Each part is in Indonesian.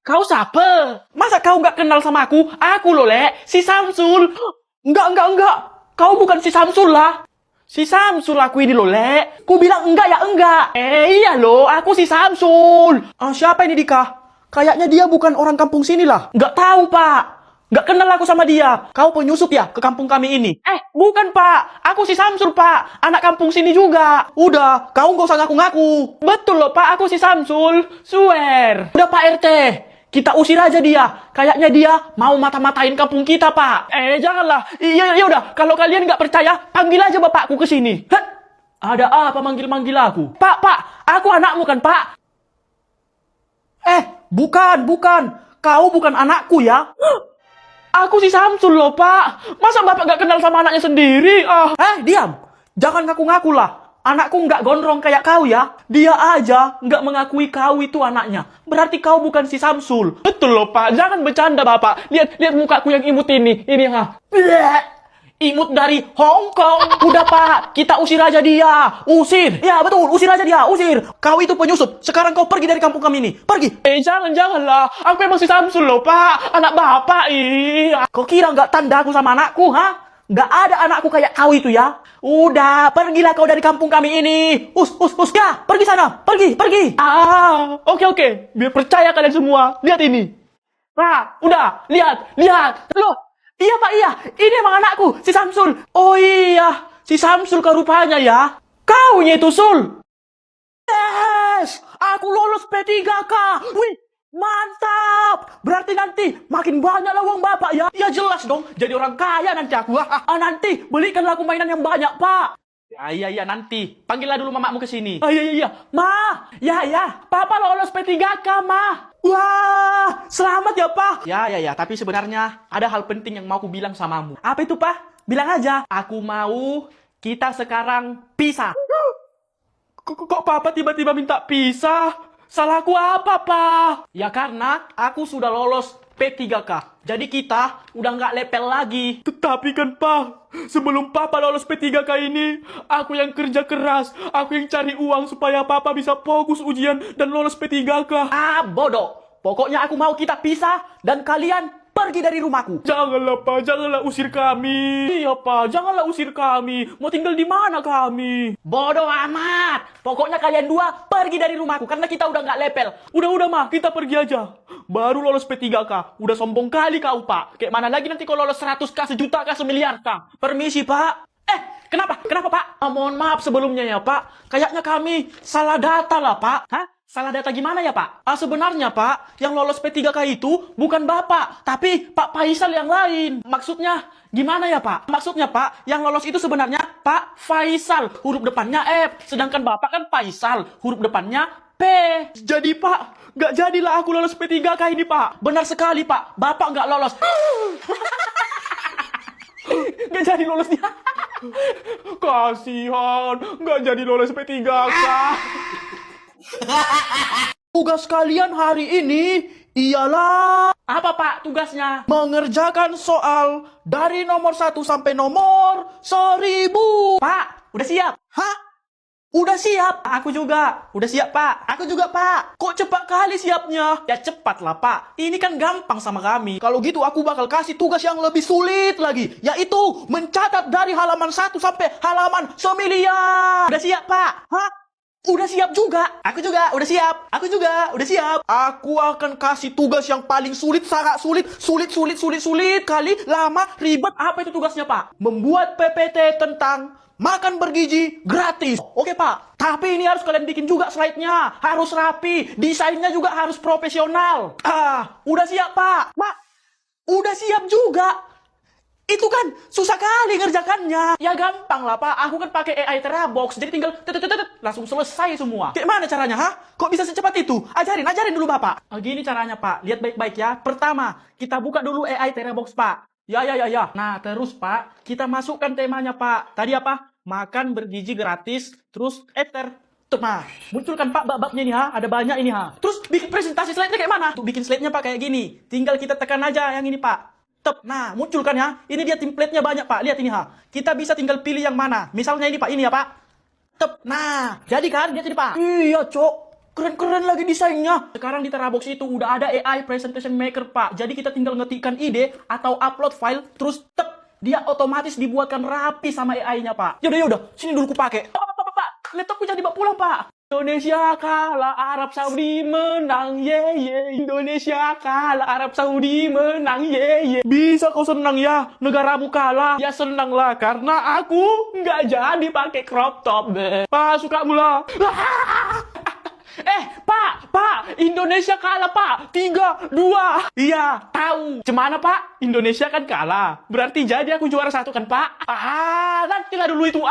Kau siapa? Masa kau nggak kenal sama aku? Aku loh, Lek. Si Samsul. Enggak. Kau bukan si Samsul lah. Si Samsul aku ini loh, Lek. Ku bilang enggak ya enggak. Iya loh, aku si Samsul. Siapa ini Dika? Kayaknya dia bukan orang kampung sini lah. Nggak tahu, Pak. Nggak kenal aku sama dia. Kau penyusup ya ke kampung kami ini? Bukan, Pak. Aku si Samsul, Pak. Anak kampung sini juga. Udah, kau nggak usah ngaku-ngaku. Betul loh, Pak. Aku si Samsul. Swear. Udah, Pak RT. Kita usir aja dia. Kayaknya dia mau mata-matain kampung kita, Pak. Janganlah. Iya udah. Kalau kalian nggak percaya, panggil aja bapakku ke sini. Ada apa manggil-manggil aku? Pak. Aku anakmu kan, Pak? Bukan. Kau bukan anakku ya? Aku si Samsul loh, Pak. Masa bapak gak kenal sama anaknya sendiri? Diam. Jangan ngaku-ngaku lah. Anakku nggak gondrong kayak kau ya. Dia aja nggak mengakui kau itu anaknya. Berarti kau bukan si Samsul. Betul loh, Pak. Jangan bercanda, Bapak. Lihat mukaku yang imut ini. Ini ha. Imut dari Hong Kong. Udah, Pak. Kita usir aja dia. Usir. Ya, betul. Usir aja dia. Usir. Kau itu penyusup. Sekarang kau pergi dari kampung kami ini. Pergi. Janganlah. Aku emang si Samsul loh, Pak. Anak Bapak. Kau kira nggak tanda aku sama anakku, ha? Nggak ada anakku kayak kau itu ya. Udah, pergilah kau dari kampung kami ini. Ya, pergi sana. Pergi. Oke. Biar percaya kalian semua. Lihat ini. Nah, udah. Lihat. Loh, iya Pak, iya. Ini emang anakku, si Samsul. Oh iya, si Samsul ke rupanya ya. Kaunya itu, Sul. Yes, aku lolos P3K. Wih, mantap. Berarti nanti makin banyaklah uang Bapak ya. Ya jelas dong, jadi orang kaya nanti aku. Nanti belikanlah aku mainan yang banyak, Pak. Iya, nanti. Panggillah dulu mamamu ke sini. Iya. Ma, ya. Papa lolos P3K, Ma. Wah, selamat ya, Pak. Ya, tapi sebenarnya ada hal penting yang mau aku bilang samamu. Apa itu, Pak? Bilang aja. Aku mau kita sekarang pisah. Kok Papa tiba-tiba minta pisah? Salahku apa, Pak? Ya karena aku sudah lolos P3K. Jadi kita udah nggak lepel lagi. Tetapi kan, Pak, sebelum Papa lolos P3K ini, aku yang kerja keras. Aku yang cari uang supaya Papa bisa fokus ujian dan lolos P3K. Bodoh. Pokoknya aku mau kita pisah dan kalian pergi dari rumahku. Janganlah, Pak. Janganlah usir kami. Iya, Pak. Janganlah usir kami. Mau tinggal di mana kami? Bodoh amat. Pokoknya kalian dua pergi dari rumahku karena kita udah nggak lepel. Udah, Mah. Kita pergi aja. Baru lolos P3K. Udah sombong kali kau, Pak. Kayak mana lagi nanti kalau lolos 100K, sejuta K, semiliar K. Permisi, Pak. Kenapa, Pak? Mohon maaf sebelumnya ya, Pak. Kayaknya kami salah data lah, Pak. Salah data gimana ya, Pak? Sebenarnya, Pak, yang lolos P3K itu bukan Bapak, tapi Pak Faisal yang lain. Maksudnya gimana ya, Pak? Maksudnya, Pak, yang lolos itu sebenarnya Pak Faisal, huruf depannya F. Sedangkan Bapak kan Faisal, huruf depannya P. Jadi, Pak, nggak jadilah aku lolos P3K ini, Pak. Benar sekali, Pak. Bapak nggak lolos. Nggak jadi lolos dia. Kasihan, nggak jadi lolos P3K. Tugas kalian hari ini ialah... Apa, Pak, tugasnya? Mengerjakan soal dari nomor 1 sampai nomor 1000. Pak, udah siap? Udah siap? Aku juga. Udah siap, Pak? Aku juga, Pak. Kok cepat kali siapnya? Ya cepatlah, Pak. Ini kan gampang sama kami. Kalau gitu aku bakal kasih tugas yang lebih sulit lagi. Yaitu mencatat dari halaman 1 sampai halaman 9. Udah siap, Pak? Udah siap juga. Aku juga udah siap. Aku juga udah siap. Aku akan kasih tugas yang paling sulit, sangat sulit kali, lama, ribet. Apa itu tugasnya, Pak? Membuat PPT tentang makan bergizi gratis. Oke, Pak. Tapi ini harus kalian bikin juga slide-nya. Harus rapi. Desainnya juga harus profesional. Udah siap, Pak. Mak, udah siap juga. Itu kan susah kali ngerjakannya. Ya gampang lah, Pak. Aku kan pakai AI Terabox. Jadi tinggal langsung selesai semua. Kayak mana caranya, Kok bisa secepat itu? Ajarin dulu, Bapak. Gini caranya, Pak. Lihat baik-baik ya. Pertama, kita buka dulu AI Terabox, Pak. Ya. Nah, terus, Pak, kita masukkan temanya, Pak. Tadi apa? Makan bergizi gratis, terus enter. Nah, munculkan, Pak, bab-babnya ini, Ada banyak ini, Terus bikin presentasi slide-nya kayak mana? Tuh, bikin slide-nya, Pak, kayak gini. Tinggal kita tekan aja yang ini, Pak. Nah, muncul kan ya. Ini dia template-nya banyak, Pak. Lihat ini, Kita bisa tinggal pilih yang mana. Misalnya ini, Pak. Ini ya, Pak. Nah, jadi kan? Lihat ini, Pak. Iya, Cok. Keren-keren lagi desainnya. Sekarang di Terabox itu udah ada AI Presentation Maker, Pak. Jadi kita tinggal ngetikkan ide atau upload file, terus dia otomatis dibuatkan rapi sama AI-nya, Pak. Yaudah, sini dulu ku pakai. Pak, laptopku jadi dibawa pulang, Pak. Indonesia kalah, Arab Saudi menang, ye. Indonesia kalah, Arab Saudi menang, ye. Bisa kau senang ya, negaramu kalah. Ya senanglah, karena aku nggak jadi pakai crop top, deh. Pak, suka mula. Pak, Indonesia kalah, Pak. 3-2. Iya, tahu. Cemana, Pak? Indonesia kan kalah. Berarti jadi aku juara 1 kan, Pak? Nantilah dulu itu,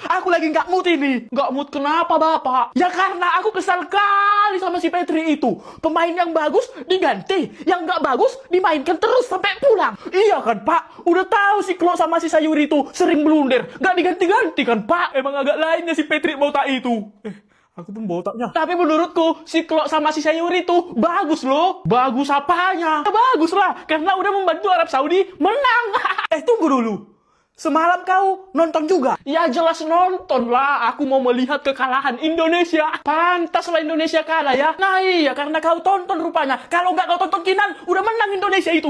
Aku lagi nggak mood ini. Nggak mood kenapa, Bapak? Ya karena aku kesal kali sama si Petri itu. Pemain yang bagus diganti. Yang nggak bagus dimainkan terus sampai pulang. Iya kan, Pak? Udah tahu si Klo sama si Sayuri itu sering blunder. Nggak diganti-ganti kan, Pak? Emang agak lainnya si Petri botak itu. Aku pun botaknya. Tapi menurutku, si Klo sama si Sayuri itu bagus loh. Bagus apanya? Ya, bagus lah, karena udah membantu Arab Saudi menang. Tunggu dulu. Semalam kau nonton juga? Ya jelas nonton lah. Aku mau melihat kekalahan Indonesia. Pantaslah Indonesia kalah ya. Nah iya, karena kau tonton rupanya. Kalau nggak kau tonton Kinan, udah menang Indonesia itu.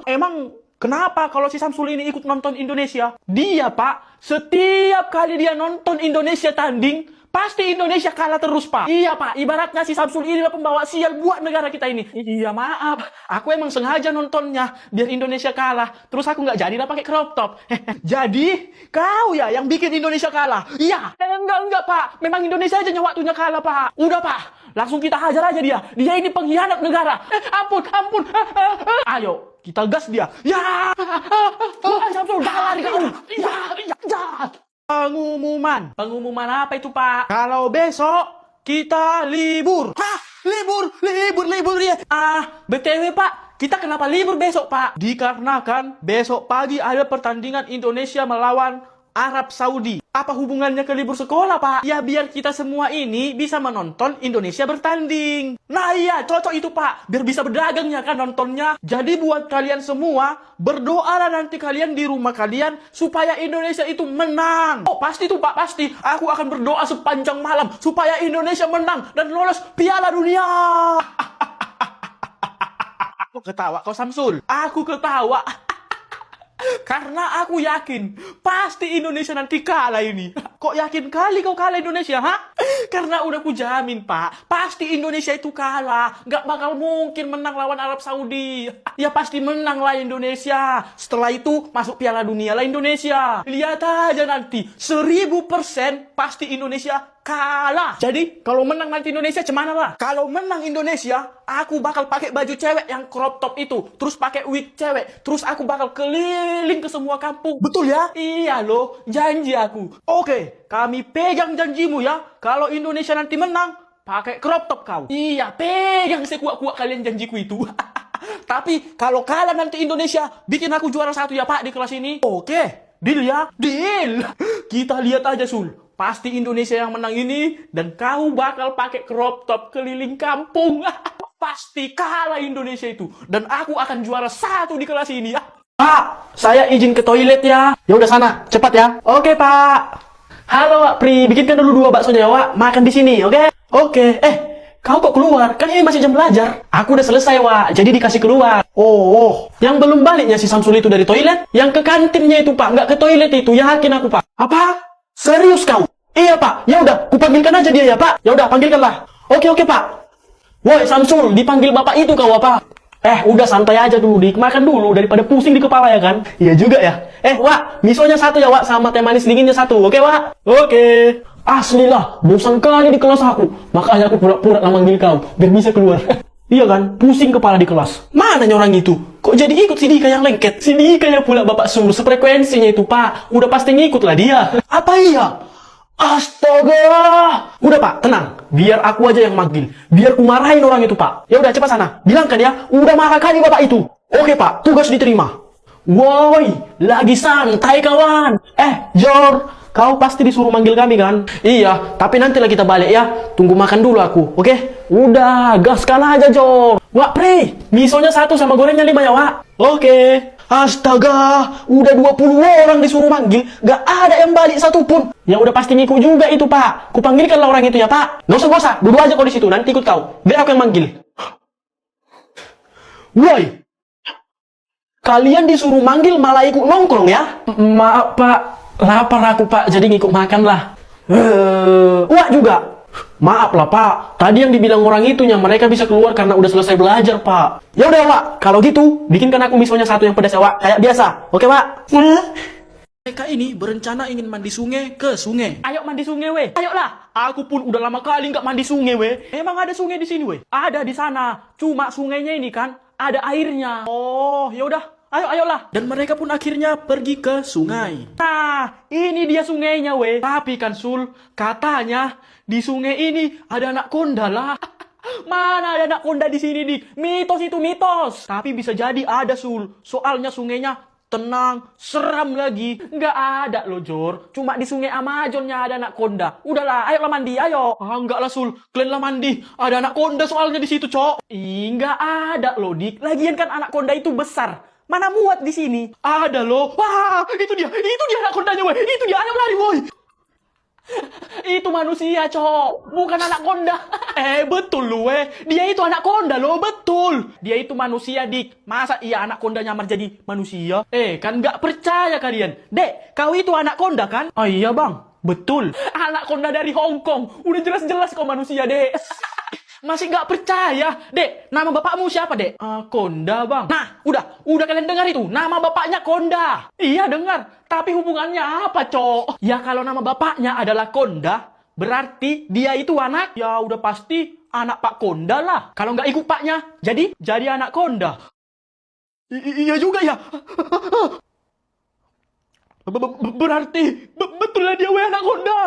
Emang kenapa kalau si Samsul ini ikut nonton Indonesia? Dia, Pak, setiap kali dia nonton Indonesia tanding, pasti Indonesia kalah terus, Pak. Iya, Pak. Ibaratnya si Samsul ini pembawa sial buat negara kita ini. Iya, maaf. Aku emang sengaja nontonnya biar Indonesia kalah. Terus aku nggak jadilah pakai crop top. Jadi, kau ya yang bikin Indonesia kalah? Iya. Enggak, Pak. Memang Indonesia aja waktunya kalah, Pak. Udah, Pak. Langsung kita hajar aja dia. Dia ini pengkhianat negara. Ampun. Ayo, kita gas dia. Ya. Samsul, lari kau. Ya. Pengumuman apa itu, Pak? Kalau besok kita libur. Hah? Libur ya? BTW, Pak, kita kenapa libur besok, Pak? Dikarenakan besok pagi ada pertandingan Indonesia melawan Arab Saudi. Apa hubungannya ke libur sekolah, Pak? Ya biar kita semua ini bisa menonton Indonesia bertanding. Nah iya, cocok itu, Pak. Biar bisa berdagangnya kan nontonnya. Jadi buat kalian semua, berdoalah nanti kalian di rumah kalian supaya Indonesia itu menang. Oh, pasti tuh, Pak, pasti. Aku akan berdoa sepanjang malam supaya Indonesia menang dan lolos Piala Dunia. Aku ketawa, kau Samsul. Aku ketawa. Karena aku yakin pasti Indonesia nanti kalah ini. Kok yakin kali kau kalah Indonesia, ha? Karena udah ku jamin, Pak, pasti Indonesia itu kalah. Gak bakal mungkin menang lawan Arab Saudi. Ya pasti menang lah Indonesia. Setelah itu masuk Piala Dunia lah Indonesia. Lihat aja nanti 1000% pasti Indonesia kalah. Jadi kalau menang nanti Indonesia cemana lah? Kalau menang Indonesia, aku bakal pakai baju cewek yang crop top itu, terus pakai wig cewek, terus aku bakal keliling ke semua kampung. Betul ya? Iya loh, janji aku. Oke, kami pegang janjimu ya. Kalau Indonesia nanti menang, pakai crop top kau. Iya, pegang sekuat-kuat kalian janjiku itu. Tapi kalau kalah nanti Indonesia, bikin aku juara 1 ya, Pak, di kelas ini. Oke, deal ya? Deal. Kita lihat aja, Sul. Pasti Indonesia yang menang ini, dan kau bakal pakai crop top keliling kampung. Pasti kalah Indonesia itu, dan aku akan juara 1 di kelas ini ya. Pak, saya izin ke toilet ya. Ya udah sana, cepat ya. Oke, Pak. Halo, Wak Pri, bikinkan dulu 2 baksonya, Wak. Makan di sini, oke? Oke. Kau kok keluar? Kan ini masih jam belajar. Aku udah selesai, Wak. Jadi dikasih keluar. Oh. Yang belum baliknya si Samsul itu dari toilet, yang ke kantinnya itu, Pak. Nggak ke toilet itu, yakin aku, Pak. Apa? Serius kau? Iya, Pak. Ya udah, kupanggilkan aja dia ya, Pak. Ya udah, panggilkanlah. Oke, Pak. Woi, Samsul, dipanggil Bapak itu kau apa? Udah santai aja dulu, makan dulu daripada pusing di kepala ya kan? Iya juga ya. Wak, misonya 1 ya, Wak, sama teh manis dinginnya 1. Oke, Wak? Oke. Asli lah, bosan kali di kelas aku. Makanya aku pura-pura manggil kau, biar bisa keluar. Iya kan? Pusing kepala di kelas. Mana orang itu? Kok jadi ikut si Dika yang lengket? Si Dika yang pula Bapak suruh sefrekuensinya itu, Pak. Udah pasti ngikut lah dia. Apa iya? Astaga! Udah, Pak, tenang. Biar aku aja yang manggil. Biar ku marahin orang itu, Pak. Ya udah, cepat sana. Bilangkan ya, udah marah kali Bapak itu. Oke, Pak, tugas diterima. Woi, lagi santai kawan. Jor, kau pasti disuruh manggil kami kan? Iya, tapi nanti lah kita balik ya. Tunggu makan dulu aku, oke? Udah, gaskan aja, Jor. Wak Pre, misonya 1 sama gorengnya 5 ya, Wak? Oke. Astaga, udah 20 orang disuruh manggil, gak ada yang balik satupun. Ya udah pasti ngikut juga itu, Pak. Kupanggilkanlah orang itu ya, Pak. Gak usah, duduk aja kau di situ, nanti ikut kau. Biar aku yang manggil. Woi, kalian disuruh manggil malah ikut nongkrong ya? Maaf, Pak. Lapar aku, Pak, jadi ngikut makan lah. Wah juga. Maaf lah, Pak. Tadi yang dibilang orang itunya mereka bisa keluar karena udah selesai belajar, Pak. Ya udah, Pak. Kalau gitu, bikinkan aku misonya satu yang pedas ya, Pak. Kayak biasa. Oke, Pak? Mereka ini berencana ingin mandi sungai ke sungai. Ayo mandi sungai, weh. Ayolah. Aku pun udah lama kali nggak mandi sungai, weh. Emang ada sungai di sini, weh? Ada di sana. Cuma sungainya ini kan ada airnya. Oh, ya udah. Ayolah. Dan mereka pun akhirnya pergi ke sungai. Nah, ini dia sungainya, weh. Tapi kan, Sul, katanya di sungai ini ada anak konda lah. Mana ada anak konda di sini, Dik? Mitos itu mitos. Tapi bisa jadi ada, Sul. Soalnya sungainya tenang, seram lagi. Nggak ada loh, Jor. Cuma di sungai Amazonnya ada anak konda. Udahlah, ayolah mandi, ayo. Enggak lah, Sul. Kalian lah mandi. Ada anak konda soalnya di situ, Cok. Nggak ada loh, Dik. Lagian kan anak konda itu besar. Mana muat di sini? Ada loh. Wah, itu dia anak kondanya, weh. Itu dia, ayo lari, woi. Itu manusia, Cok. Bukan anak konda. Betul lu, weh. Dia itu anak konda loh, betul. Dia itu manusia, Dik. Masa iya anak konda nyamar jadi manusia? Kan nggak percaya kalian. Dek, kau itu anak konda kan? Oh iya, Bang. Betul. Anak konda dari Hong Kong. Udah jelas-jelas kau manusia, Dek. Masih nggak percaya, Dek? Nama bapakmu siapa, Dek? Konda, Bang. Nah, udah kalian dengar itu? Nama bapaknya Konda. Iya, dengar. Tapi hubungannya apa, Cok? Ya kalau nama bapaknya adalah Konda, berarti dia itu anak. Ya udah pasti anak Pak Konda lah. Kalau nggak ikut paknya, jadi anak Konda. Iya juga ya. Berarti betul lah dia, weh, anak konda.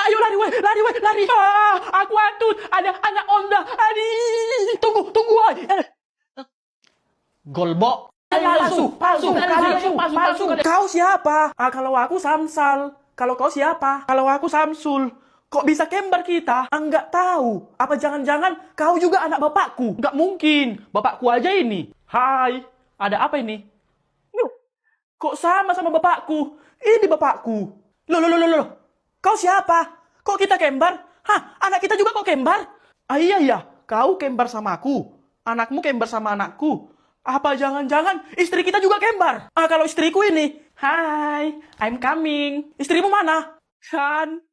Ayo lari, weh, lari. Aku antut, ada anak konda. Tunggu, weh. Golbok. Palsu. Kau siapa? Kalau aku Samsal. Kalau kau siapa? Kalau aku Samsul. Kok bisa kembar kita? Enggak tahu. Apa jangan-jangan kau juga anak bapakku? Enggak mungkin. Bapakku aja ini. Hai, ada apa ini? Kok sama bapakku? Ini bapakku. Loh. Kau siapa? Kok kita kembar? Hah, anak kita juga kok kembar? Iya. Kau kembar sama aku. Anakmu kembar sama anakku. Apa jangan-jangan istri kita juga kembar? Kalau istriku ini. Hai, I'm coming. Istrimu mana? Kan,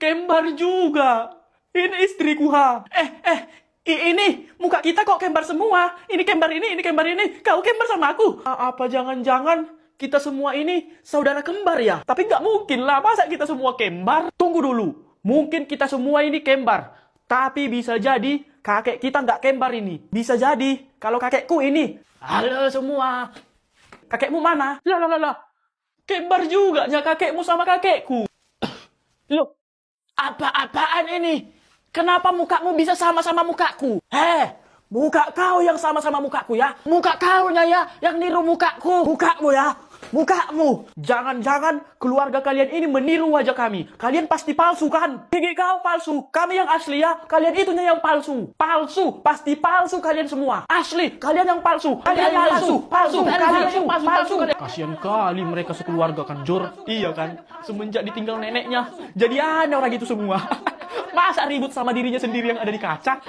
kembar juga. Ini istriku, ha. Ini muka kita kok kembar semua. Ini kembar ini. Kau kembar sama aku. Apa jangan-jangan kita semua ini saudara kembar ya? Tapi nggak mungkin lah, masa kita semua kembar? Tunggu dulu, mungkin kita semua ini kembar. Tapi bisa jadi kakek kita nggak kembar ini. Bisa jadi kalau kakekku ini. Halo semua. Kakekmu mana? Lah. Kembar juga ya kakekmu sama kakekku. Loh, apa-apaan ini? Kenapa mukamu bisa sama-sama mukaku? Muka kau yang sama-sama mukaku ya. Muka kaunya ya yang niru mukaku. Mukamu ya. Mukamu. Jangan-jangan keluarga kalian ini meniru wajah kami. Kalian pasti palsu kan? Gigi kau palsu. Kami yang asli ya. Kalian itunya yang palsu. Palsu. Pasti palsu kalian semua. Asli. Kalian yang palsu. Kalian palsu. Kalian yang palsu. Kasian kali mereka sekeluarga kan, Jor. Iya kan? Semenjak ditinggal neneknya. Jadi aneh orang itu semua. Masa ribut sama dirinya sendiri yang ada di kaca?